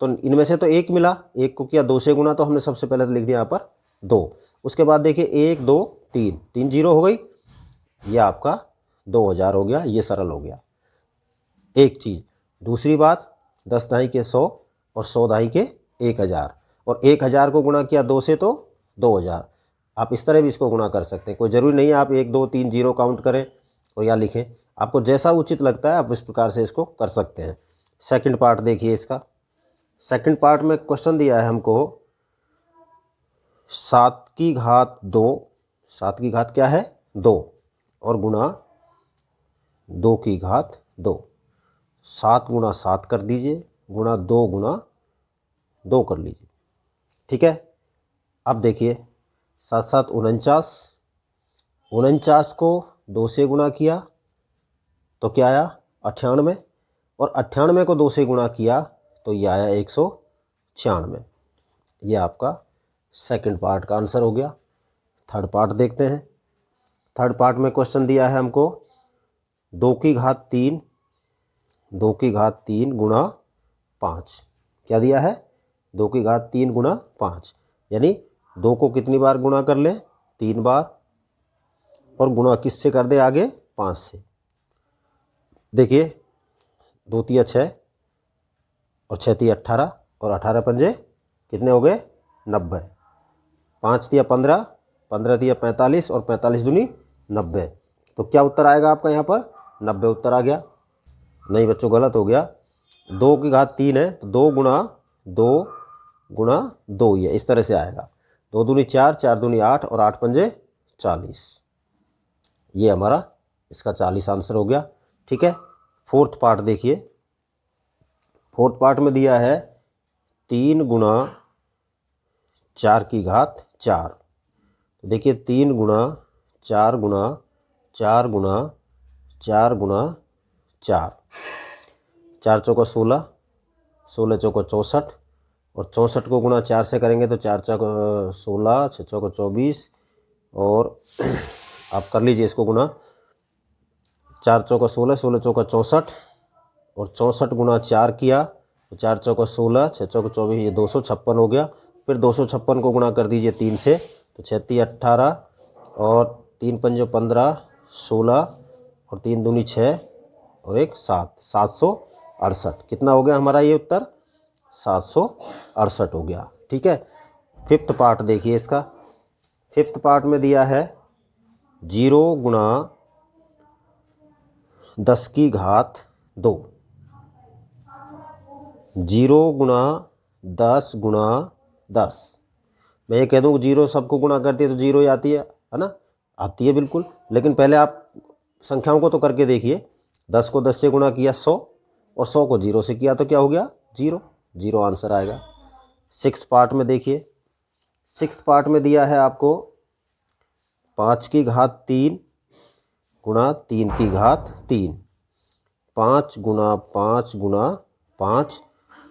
तो इनमें से तो एक मिला, एक को किया 2 से गुणा, तो हमने सबसे पहले तो लिख दिया यहाँ पर 2। उसके बाद देखिए 1 2 3, 3 जीरो हो गई, ये आपका 2000 हो गया। ये सरल हो गया एक चीज़। दूसरी बात, 10 दाई के 100 और 100 दाई के 1000, और 1000 को गुणा किया 2 से तो 2000। आप इस तरह भी इसको गुणा कर सकते हैं, कोई ज़रूरी नहीं है आप 1 2 3 जीरो काउंट करें और या लिखें। आपको जैसा उचित लगता है आप इस प्रकार से इसको कर सकते हैं। सेकंड पार्ट देखिए इसका। सेकंड पार्ट में क्वेश्चन दिया है हमको 7 की घात 2, 7 की घात क्या है? 2, और गुणा 2 की घात 2। 7 गुणा 7 कर दीजिए, गुणा 2 गुणा 2 कर लीजिए। ठीक है। अब देखिए 7 7 49, 49 को 2 से गुणा किया तो क्या आया? 98, और 98 को 2 से गुणा किया तो ये आया 196। ये आपका सेकंड पार्ट का आंसर हो गया। थर्ड पार्ट देखते हैं। थर्ड पार्ट में क्वेश्चन दिया है हमको 2 की घात 3, 2 की घात 3 गुणा 5। क्या दिया है? 2 की घात 3 गुणा 5, यानी 2 को कितनी बार गुणा कर लें? 3 बार, और गुणा किससे कर दे आगे? 5 से। देखिए 2 तिया 6 और 6 तिया 18, और 18 पंजे कितने हो गए? 90। 5 तिया 15, 15 तिया 45, और 45 दूनी 90। तो क्या उत्तर आएगा आपका यहाँ पर? 90 उत्तर आ गया। नहीं बच्चों, गलत हो गया। 2 की घात 3 है तो 2 गुणा 2 गुणा 2 ही है, इस तरह से आएगा। 2 दूनी 4, 4 दूनी 8, और 8 पंजे 40। ये हमारा इसका 40 आंसर हो गया। ठीक है। फोर्थ पार्ट देखिए। फोर्थ पार्ट में दिया है 3 गुणा 4 की घात 4। तो देखिए 3 गुणा 4 गुणा 4 गुणा 4 गुणा 4, 4 चौका 16, 16 चौका 64, और 64 को गुणा 4 से करेंगे तो 4 चौका 16, 6 चौका 24, और आप कर लीजिए इसको गुणा। 4 चौका 16, 16 चौका 64, और 64 गुणा 4 किया तो 4 चौका 16, 6 चौका 24, ये 256 हो गया। फिर 256 को गुणा कर दीजिए 3 से, तो 6 तिया 18, और 3 पंजे 15, 16, और 3 दूनी 6, और 1 7, 768। कितना हो गया हमारा ये उत्तर? 768 हो गया। ठीक है। फिफ्थ पार्ट देखिए इसका। फिफ्थ पार्ट में दिया है 0 गुणा 10 की घात 2, 0 गुणा 10 गुणा 10। मैं ये कह दूँ 0 सबको गुणा करती है तो 0 ही आती है ना? आती है बिल्कुल। लेकिन पहले आप संख्याओं को तो करके देखिए। 10 को 10 से गुणा किया 100, और 100 को 0 से किया तो क्या हो गया? 0। 0 आंसर आएगा। सिक्स्थ पार्ट में देखिए। सिक्स्थ पार्ट में दिया है आपको 5 की घात 3 गुणा 3 की घात 3, 5 गुणा 5 गुणा 5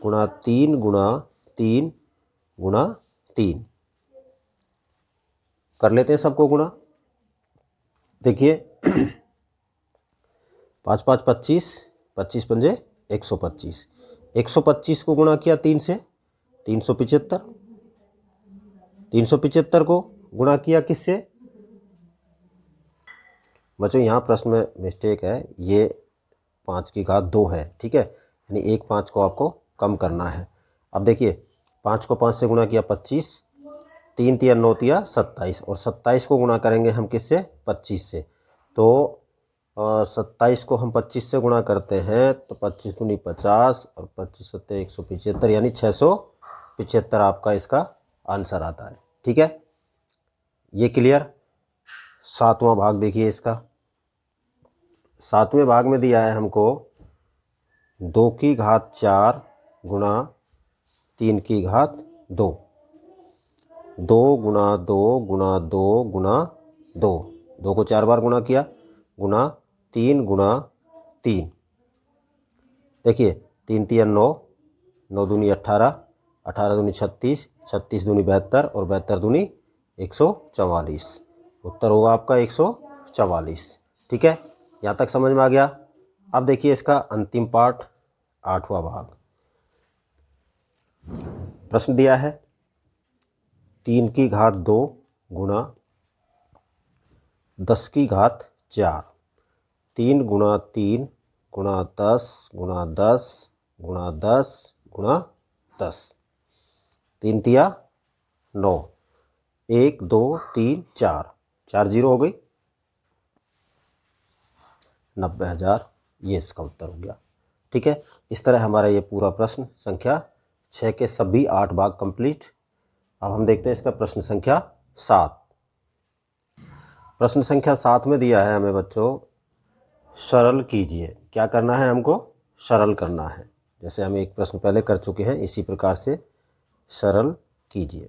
गुणा 3 गुणा 3 गुणा 3। कर लेते हैं सबको गुणा। देखिए 5 5 25, 25 पंजे 125, 125 को गुणा किया 3 से 375, 375 को गुणा किया किससे? बच्चों यहाँ प्रश्न में मिस्टेक है, ये 5 की घात 2 है। ठीक है, यानी एक 5 को आपको कम करना है। अब देखिए 5 को 5 से गुणा किया 25, 3 तिया 9 तिया 27, और 27 को गुणा करेंगे हम किससे? 25 से। तो 27 को हम 25 से गुणा करते हैं तो 25 दूनी 50, और 25 सत्ते 175, यानी 675 आपका इसका आंसर आता है। ठीक है, ये क्लियर। सातवां भाग देखिए इसका। सातवें भाग में दिया है हमको 2 की घात 4 गुणा 3 की घात 2, 2 गुणा 2 गुणा 2 गुणा 2, 2 को 4 बार गुणा किया, गुणा 3 गुणा 3। देखिए 3 तिया 9, 9 दूनी 18, 18 दूनी 36, 36 दूनी 72 और 72 दूनी 144। उत्तर होगा आपका 144। ठीक है, यहाँ तक समझ में आ गया। अब देखिए इसका अंतिम पार्ट, 8वां भाग। प्रश्न दिया है 3 की घात 2 गुणा 10 की घात 4, 3 गुणा 3 गुणा 10 गुणा 10 गुणा 10 गुणा 10, 3 तिया 9, 1 2 3 4, 4 जीरो हो गई 90,000। ये इसका उत्तर हो गया। ठीक है, इस तरह हमारा ये पूरा प्रश्न संख्या 6 के सभी 8 भाग कंप्लीट। अब हम देखते हैं इसका प्रश्न संख्या 7। प्रश्न संख्या 7 में दिया है हमें बच्चों, सरल कीजिए। क्या करना है हमको? सरल करना है। जैसे हम एक प्रश्न पहले कर चुके हैं, इसी प्रकार से सरल कीजिए।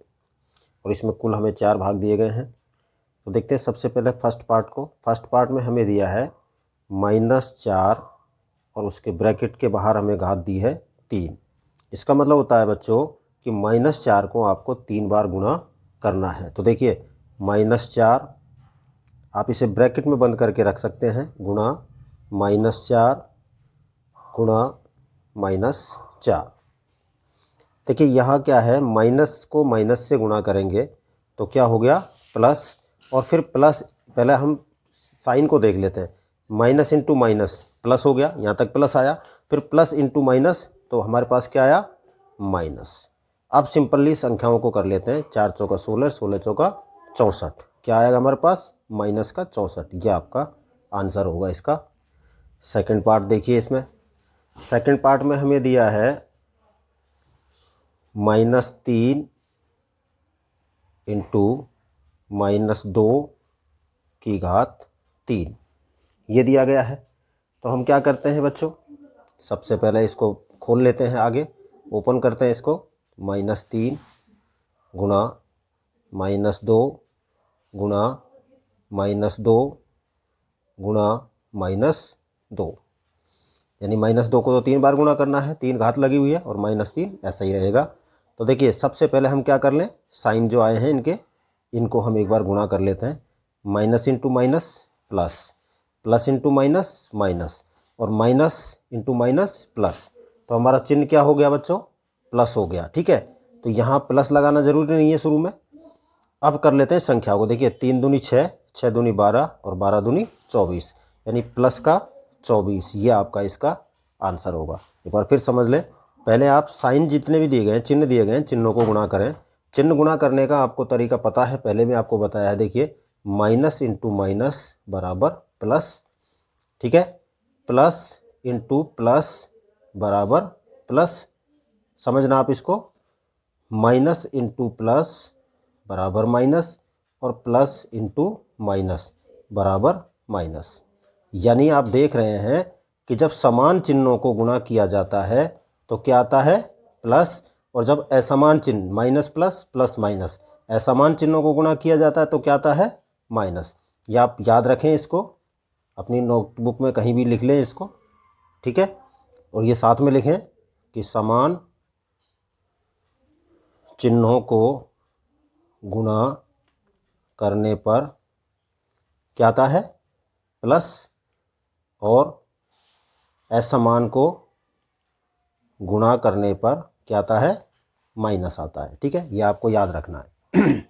और इसमें कुल हमें 4 भाग दिए गए हैं। तो देखते हैं सबसे पहले फर्स्ट पार्ट को। फर्स्ट पार्ट में हमें दिया है -4 और उसके ब्रैकेट के बाहर हमें घात दी है 3। इसका मतलब होता है बच्चों कि -4 को आपको 3 बार गुणा करना है। तो देखिए -4 आप इसे ब्रैकेट में बंद करके रख सकते हैं, गुणा -4 गुणा -4। देखिए यहाँ क्या है, माइनस को माइनस से गुणा करेंगे तो क्या हो गया प्लस, और फिर प्लस, पहले हम साइन को देख लेते हैं। माइनस इंटू माइनस प्लस हो गया, यहाँ तक प्लस आया, फिर प्लस इंटू माइनस तो हमारे पास क्या आया माइनस। अब सिंपली संख्याओं को कर लेते हैं, 4 चौका 16, 16 चौका 64, क्या आएगा हमारे पास माइनस का 64। ये आपका आंसर होगा इसका। सेकंड पार्ट देखिए, इसमें सेकंड पार्ट में हमें दिया है -3 इंटू -2 की घात 3, ये दिया गया है। तो हम क्या करते हैं बच्चों, सबसे पहले इसको खोल लेते हैं, आगे ओपन करते हैं इसको। -3 गुणा -2 गुणा -2 गुणा -2, यानी -2 को तो 3 बार गुणा करना है, 3 घात लगी हुई है, और -3 ऐसा ही रहेगा। तो देखिए सबसे पहले हम क्या कर लें, साइन जो आए हैं इनको हम एक बार गुणा कर लेते हैं। Minus into minus plus, plus into minus minus, और माइनस इंटू माइनस प्लस, तो हमारा चिन्ह क्या हो गया बच्चों प्लस हो गया। ठीक है, तो यहाँ प्लस लगाना जरूरी नहीं है शुरू में। अब कर लेते हैं संख्या को। देखिए 3 दूनी 6, 6 दूनी 12 और 12 दूनी 24, यानी प्लस का 24, ये आपका इसका आंसर होगा। एक बार फिर समझ लें, पहले आप साइन जितने भी दिए गए हैं, चिन्ह दिए गए हैं, चिन्हों को गुणा करें। चिन्ह गुणा करने का आपको तरीका पता है, पहले भी आपको बताया है। देखिए माइनस इंटू माइनस बराबर प्लस, ठीक है, प्लस इंटू प्लस बराबर प्लस, समझना आप इसको, माइनस इंटू प्लस बराबर माइनस, और प्लस इंटू माइनस बराबर माइनस। यानी आप देख रहे हैं कि जब समान चिन्हों को गुणा किया जाता है तो क्या आता है प्लस, और जब असमान चिन्ह माइनस प्लस प्लस माइनस, असमान चिन्हों को गुणा किया जाता है तो क्या आता है माइनस। या आप याद रखें इसको, अपनी नोटबुक में कहीं भी लिख लें इसको, ठीक है, और ये साथ में लिखें कि समान चिन्हों को गुणा करने पर क्या आता है प्लस, और असमान को गुणा करने पर क्या आता है माइनस आता है। ठीक है, ये आपको याद रखना है।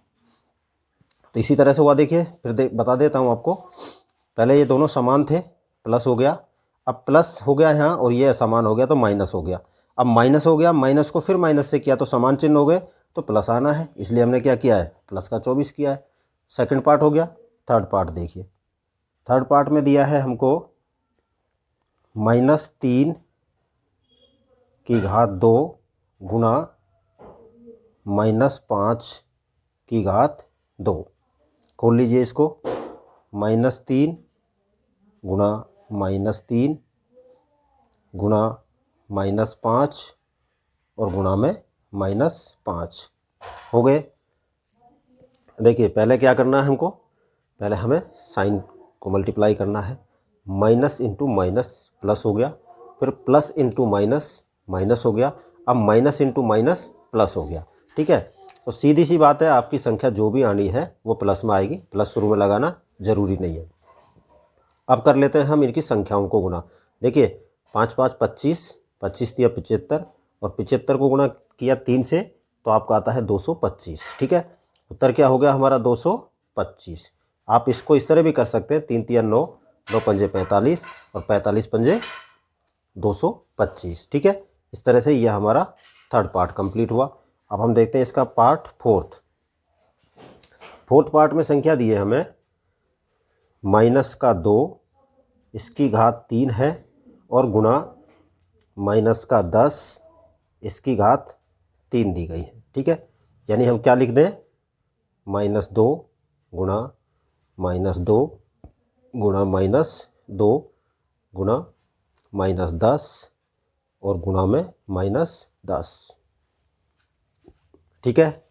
तो इसी तरह से हुआ, देखिए फिर बता देता हूँ आपको। पहले ये दोनों समान थे, प्लस हो गया, अब प्लस हो गया यहाँ, और ये असमान हो गया तो माइनस हो गया। अब माइनस हो गया, माइनस को फिर माइनस से किया तो समान चिन्ह हो गए, तो प्लस आना है, इसलिए हमने क्या किया है प्लस का 24 किया है। सेकंड पार्ट हो गया। थर्ड पार्ट देखिए, थर्ड पार्ट में दिया है हमको -3 की घात 2 गुणा -5 की घात 2। खोल लीजिए इसको, -3 गुणा -3 गुणा -5 और गुणा में -5 हो गए। देखिए पहले क्या करना है हमको, पहले हमें साइन को मल्टीप्लाई करना है। माइनस इंटू माइनस प्लस हो गया, फिर प्लस इंटू माइनस माइनस हो गया, अब माइनस इंटू माइनस प्लस हो गया। ठीक है, तो सीधी सी बात है, आपकी संख्या जो भी आनी है वो प्लस में आएगी, प्लस शुरू में लगाना जरूरी नहीं है। अब कर लेते हैं हम इनकी संख्याओं को गुणा। देखिए 5 5 25, 25 दिया 75 और 75 को गुणा किया 3 से तो आपका आता है 225। ठीक है, उत्तर क्या हो गया हमारा 225। आप इसको इस तरह भी कर सकते हैं, 3 3 9, 9 पंजे 45 और 45 पंजे 225। ठीक है, इस तरह से यह हमारा थर्ड पार्ट कंप्लीट हुआ। अब हम देखते हैं इसका पार्ट फोर्थ पार्ट में संख्या दी है हमें -2 इसकी घात 3 है और गुणा -10 इसकी घात 3 दी गई है। ठीक है, यानी हम क्या लिख दें, -2 गुणा -2 गुणा -2 गुणा -10 और गुणा में -10। ठीक है,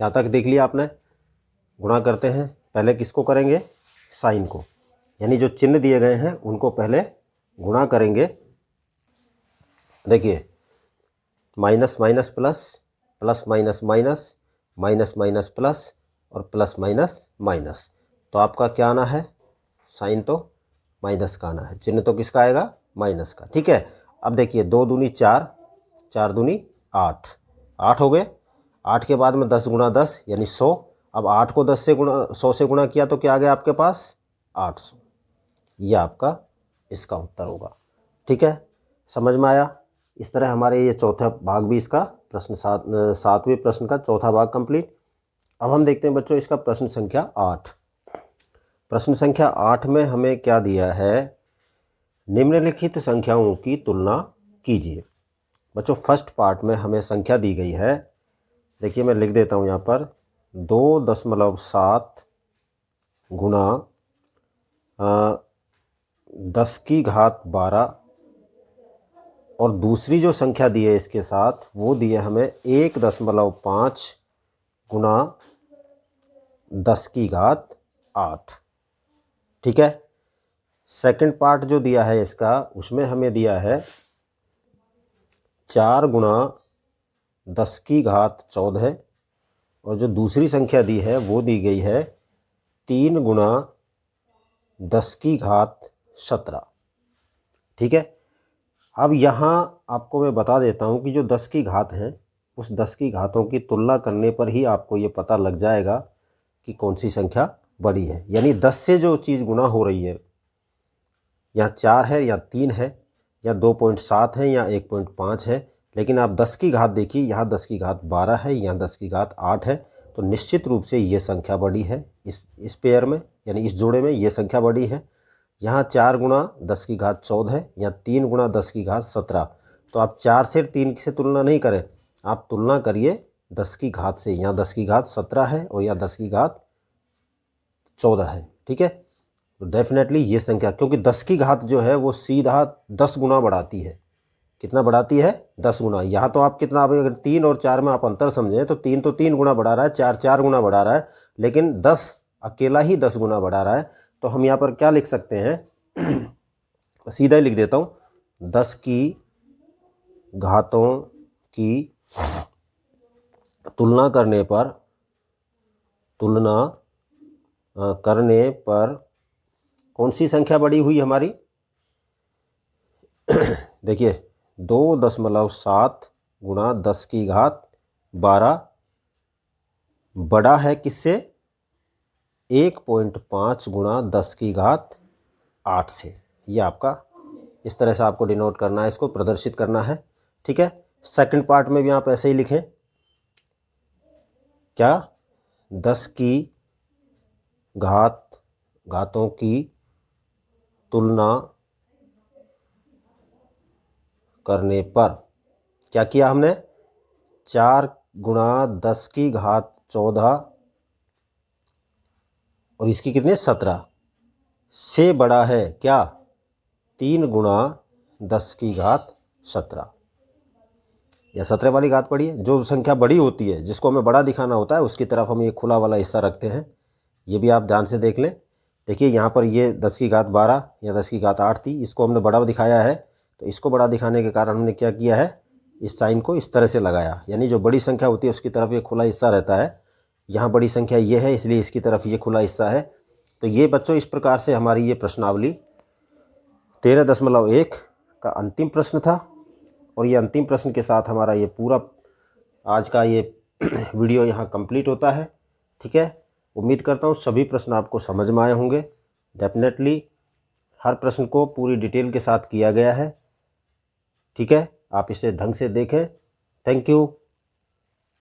यहाँ तक देख लिया आपने। गुणा करते हैं, पहले किसको करेंगे, साइन को, यानी जो चिन्ह दिए गए हैं उनको पहले गुणा करेंगे। देखिए minus minus plus, plus minus minus, minus minus plus और प्लस माइनस माइनस, तो आपका क्या आना है, साइन तो माइनस का आना है, चिन्ह तो किसका आएगा, माइनस का। ठीक है, अब देखिए 2 दूनी 4, 4 दूनी 8, 8 हो गए। 8 के बाद में 10 गुणा 10 यानी 100। अब 8 को 10 से गुणा 100 से गुणा किया तो क्या आ गया आपके पास, 800। यह आपका इसका उत्तर होगा। ठीक है, समझ में आया। इस तरह हमारे ये चौथा भाग भी इसका प्रश्न 7वें प्रश्न का चौथा भाग कंप्लीट। अब हम देखते हैं बच्चों इसका प्रश्न संख्या 8। प्रश्न संख्या 8 में हमें क्या दिया है, निम्नलिखित संख्याओं की तुलना कीजिए। बच्चों फर्स्ट पार्ट में हमें संख्या दी गई है, देखिए मैं लिख देता हूँ यहाँ पर 2.7 गुणा 10 की घात 12 और दूसरी जो संख्या दी है इसके साथ वो दी है हमें 1.5 गुणा 10 की घात 8। ठीक है, सेकंड पार्ट जो दिया है इसका, उसमें हमें दिया है 4 गुणा 10 की घात 14 और जो दूसरी संख्या दी है वो दी गई है 3 गुणा 10 की घात 17। ठीक है, अब यहाँ आपको मैं बता देता हूँ कि जो 10 की घात हैं उस 10 की घातों की तुलना करने पर ही आपको ये पता लग जाएगा कि कौन सी संख्या बड़ी है। यानी 10 से जो चीज़ गुणा हो रही है, या 4 है या 3 है या 2.7 है या 1.5 है, लेकिन आप 10 की घात देखिए, यहाँ 10 की घात 12 है, यहाँ 10 की घात 8 है, तो निश्चित रूप से ये संख्या बड़ी है। इस पेयर में यानी इस जोड़े में ये संख्या बड़ी है। यहाँ 4 गुणा 10 की घात 14 है या 3 गुणा 10 की घात 17, तो आप 4 से 3 से तुलना नहीं करें, आप तुलना करिए 10 की घात से। यहाँ 10 की घात 17 है और यहाँ 10 की घात 14 है। ठीक है, तो डेफिनेटली ये संख्या, क्योंकि 10 की घात जो है वो सीधा 10 गुना बढ़ाती है। कितना बढ़ाती है, 10 गुना। यहाँ तो आप कितना, अगर 3 और 4 में आप अंतर समझें तो 3 गुना बढ़ा रहा है, 4 गुना बढ़ा रहा है, लेकिन 10 अकेला ही 10 गुना बढ़ा रहा है। तो हम यहाँ पर क्या लिख सकते हैं, सीधा ही लिख देता हूँ, 10 की घातों की तुलना करने पर कौन सी संख्या बड़ी हुई हमारी, देखिए 2.7 गुणा 10 की घात 12 बड़ा है किससे, 1.5 गुणा 10 की घात 8 से। ये आपका इस तरह से आपको डिनोट करना है, इसको प्रदर्शित करना है। ठीक है, सेकंड पार्ट में भी आप ऐसे ही लिखें, क्या 10 की घातों की तुलना करने पर क्या किया हमने, 4 गुणा 10 की घात 14 और इसकी कितने 17 से बड़ा है क्या, 3 गुणा 10 की घात 17, या 17 वाली घात पढ़िए। जो संख्या बड़ी होती है, जिसको हमें बड़ा दिखाना होता है, उसकी तरफ हम ये खुला वाला हिस्सा रखते हैं। ये भी आप ध्यान से देख लें। देखिए यहाँ पर ये 10 की घात 12 या 10 की घात 8 थी, इसको हमने बड़ा दिखाया है। तो इसको बड़ा दिखाने के कारण हमने क्या किया है, इस साइन को इस तरह से लगाया। यानी जो बड़ी संख्या होती है उसकी तरफ ये खुला हिस्सा रहता है। यहाँ बड़ी संख्या ये है, इसलिए इसकी तरफ ये खुला हिस्सा है। तो ये बच्चों इस प्रकार से हमारी ये प्रश्नावली 13.1 का अंतिम प्रश्न था। और ये अंतिम प्रश्न के साथ हमारा ये पूरा आज का ये वीडियो यहाँ कंप्लीट होता है। ठीक है, उम्मीद करता हूँ सभी प्रश्न आपको समझ में आए होंगे। डेफिनेटली हर प्रश्न को पूरी डिटेल के साथ किया गया है। ठीक है, आप इसे ढंग से देखें। Thank you.